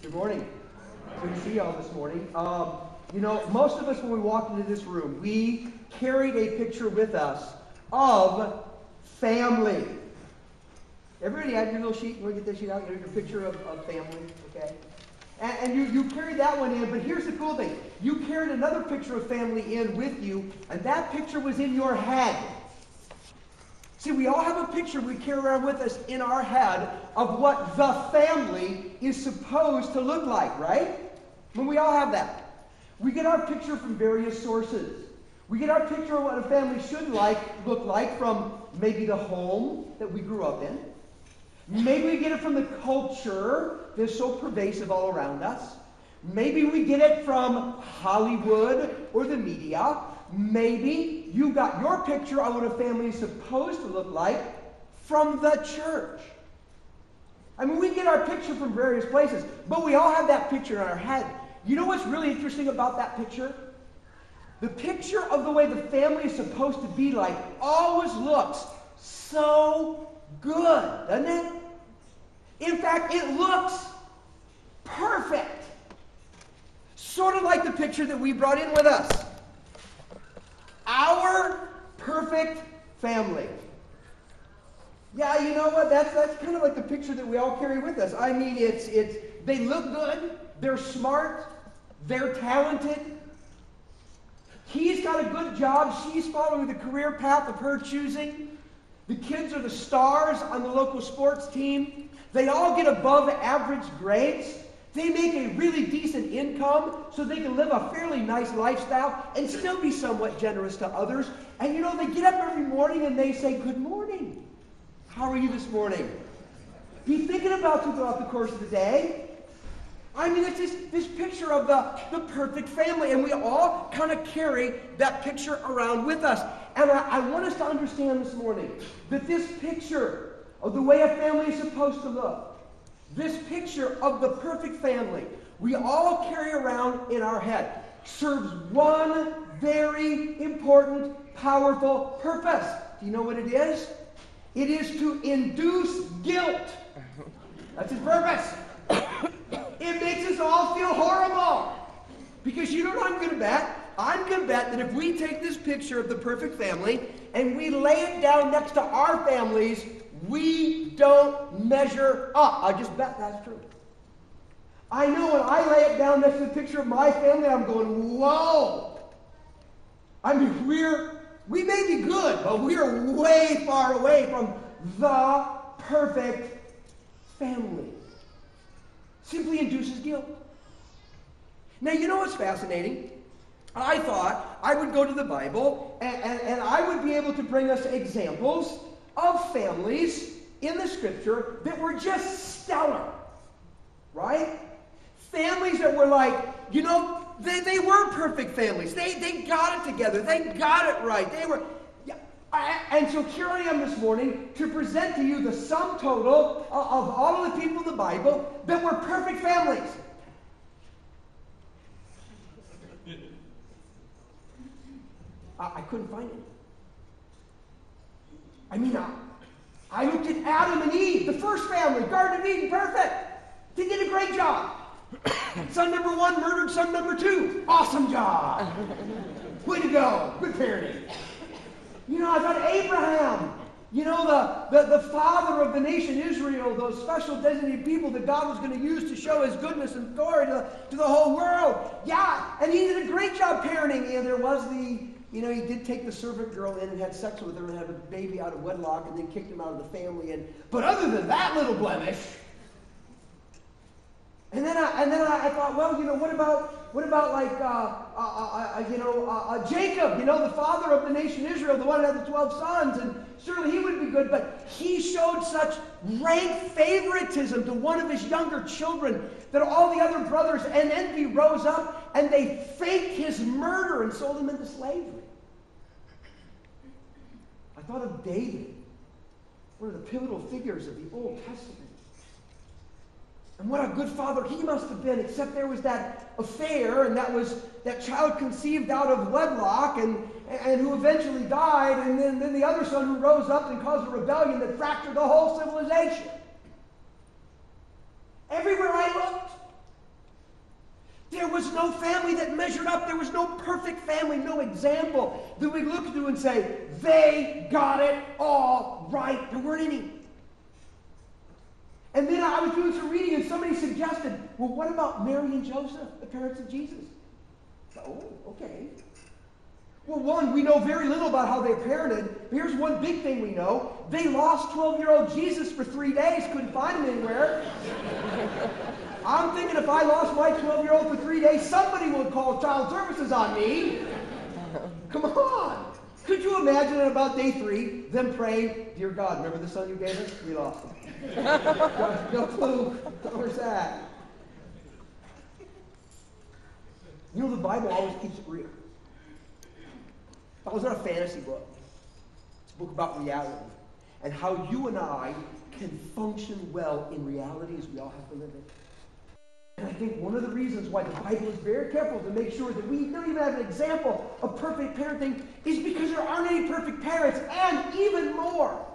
Good morning. Good to see you all this morning. Most of us, when we walked into this room, we carried a picture with us of family. Everybody had your little sheet. You want to get that sheet out? Your picture of family, okay? And you carried that one in, but here's the cool thing. You carried another picture of family in with you, and that picture was in your head. See, we all have a picture we carry around with us in our head of what the family is supposed to look like, right? When we all have that. We get our picture from various sources. We get our picture of what a family should look like from maybe the home that we grew up in. Maybe we get it from the culture that's so pervasive all around us. Maybe we get it from Hollywood or the media. Maybe you got your picture of what a family is supposed to look like from the church. I mean, we get our picture from various places, but we all have that picture in our head. You know what's really interesting about that picture? The picture of the way the family is supposed to be like always looks so good, doesn't it? In fact, it looks perfect. Sort of like the picture that we brought in with us. Our perfect family. Yeah, you know what? That's kind of like the picture that we all carry with us. I mean, they look good, they're smart, they're talented. He's got a good job, she's following the career path of her choosing. The kids are the stars on the local sports team. They all get above average grades. They make a really decent income so they can live a fairly nice lifestyle and still be somewhat generous to others. And they get up every morning and they say, "Good morning. How are you this morning?" Be thinking about you throughout the course of the day. I mean, it's this picture of the perfect family, and we all kind of carry that picture around with us. And I want us to understand this morning that this picture of the way a family is supposed to look, this picture of the perfect family we all carry around in our head serves one very important, powerful purpose. Do you know what it is? It is to induce guilt. That's its purpose. It makes us all feel horrible. Because you know what I'm going to bet? I'm going to bet that if we take this picture of the perfect family and we lay it down next to our families, we don't measure up. I just bet that's true. I know when I lay it down next to the picture of my family, I'm going, whoa. I mean, we may be good, but we are way far away from the perfect family. Simply induces guilt. Now, you know what's fascinating? I thought I would go to the Bible and I would be able to bring us examples of families in the Scripture that were just stellar. Right? Families that were like, they were perfect families. They got it together. They got it right. And so here I am this morning to present to you the sum total of all of the people in the Bible that were perfect families. I couldn't find it. I mean, I looked at Adam and Eve, the first family, Garden of Eden, perfect. They did a great job. Son number 1 murdered son number 2. Awesome job. Way to go. Good parenting. I thought Abraham, the father of the nation Israel, those special designated people that God was going to use to show his goodness and glory to the whole world. Yeah, and he did a great job parenting. And there was he did take the servant girl in and had sex with her and had a baby out of wedlock and then kicked him out of the family. But other than that little blemish, and then I thought, well, what about like Jacob, the father of the nation Israel, the one that had the 12 sons, and surely he would be good, but he showed such rank favoritism to one of his younger children that all the other brothers and envy rose up and they faked his murder and sold him into slavery. I thought of David, one of the pivotal figures of the Old Testament. And what a good father he must have been, except there was that affair, and that child conceived out of wedlock, and who eventually died, and then the other son who rose up and caused a rebellion that fractured the whole civilization. Everywhere I looked, there was no family that measured up. There was no perfect family, no example that we look to and say, they got it all right. There weren't any. And then I was doing some reading and somebody suggested, well, what about Mary and Joseph, the parents of Jesus? Oh, okay. Well, one, we know very little about how they parented. But here's one big thing we know. They lost 12-year-old Jesus for 3 days, couldn't find him anywhere. I'm thinking if I lost my 12-year-old for 3 days, somebody would call child services on me. Come on. Could you imagine at about day 3, them praying, dear God, remember the son you gave us? We lost him. No clue. Where's that? You know, the Bible always keeps it real. That was not a fantasy book. It's a book about reality and how you and I can function well in reality as we all have to live it. And I think one of the reasons why the Bible is very careful to make sure that we don't even have an example of perfect parenting is because there aren't any perfect parents. And even more,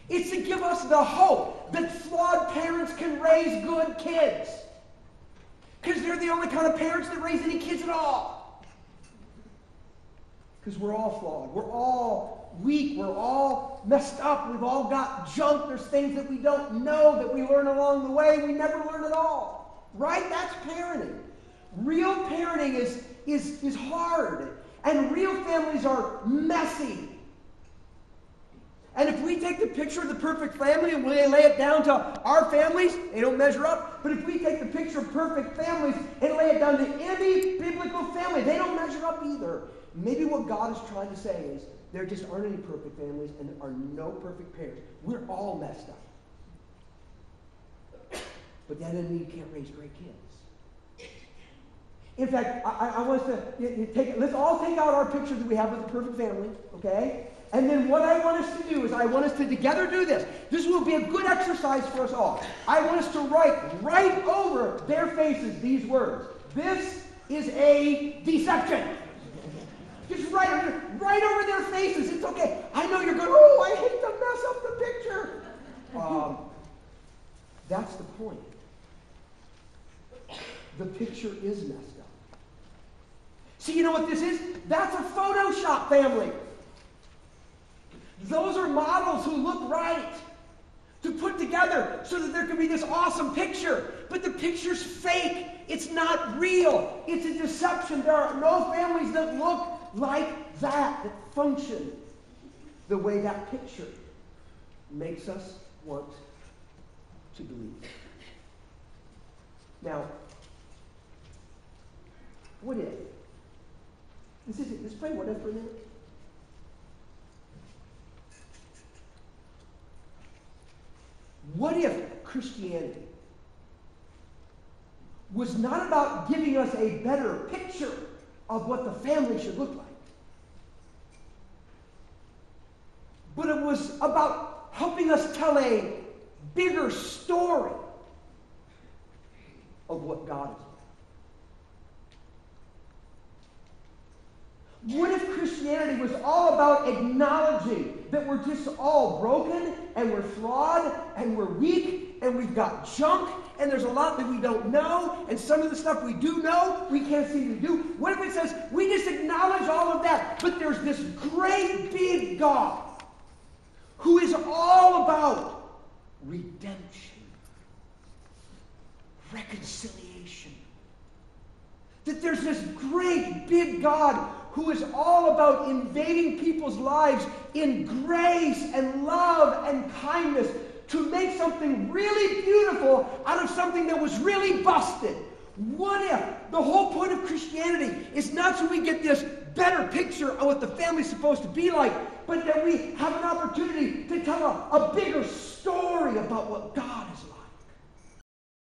it's to give us the hope that flawed parents can raise good kids. Because they're the only kind of parents that raise any kids at all. Because we're all flawed. We're all weak. We're all messed up. We've all got junk. There's things that we don't know that we learn along the way. We never learn at all. Right? That's parenting. Real parenting is hard. And real families are messy. And if we take the picture of the perfect family and we lay it down to our families, they don't measure up. But if we take the picture of perfect families and lay it down to any biblical family, they don't measure up either. Maybe what God is trying to say is there just aren't any perfect families and there are no perfect parents. We're all messed up. But that doesn't mean you can't raise great kids. In fact, I want us to let's all take out our picture that we have of the perfect family, okay? And then what I want us to do is I want us to together do this. This will be a good exercise for us all. I want us to write right over their faces these words. This is a deception. Just write over their faces. It's okay. I know you're going, oh, I hate to mess up the picture. That's the point. The picture is messed up. See, you know what this is? That's a Photoshop family. Those are models who look right to put together so that there can be this awesome picture. But the picture's fake. It's not real. It's a deception. There are no families that look like that function the way that picture makes us want to believe. Now, what if? Let's play what if for a minute. What if Christianity was not about giving us a better picture of what the family should look like, but it was about helping us tell a bigger story of what God is like? What if Christianity was all about acknowledging that we're just all broken and we're flawed and we're weak and we've got junk and there's a lot that we don't know and some of the stuff we do know we can't seem to do? What if it says we just acknowledge all of that, but there's this great big God who is all about redemption, reconciliation? That there's this great big God who is all about invading people's lives in grace and love and kindness to make something really beautiful out of something that was really busted. What if the whole point of Christianity is not so we get this better picture of what the family's supposed to be like, but that we have an opportunity to tell a bigger story about what God is like?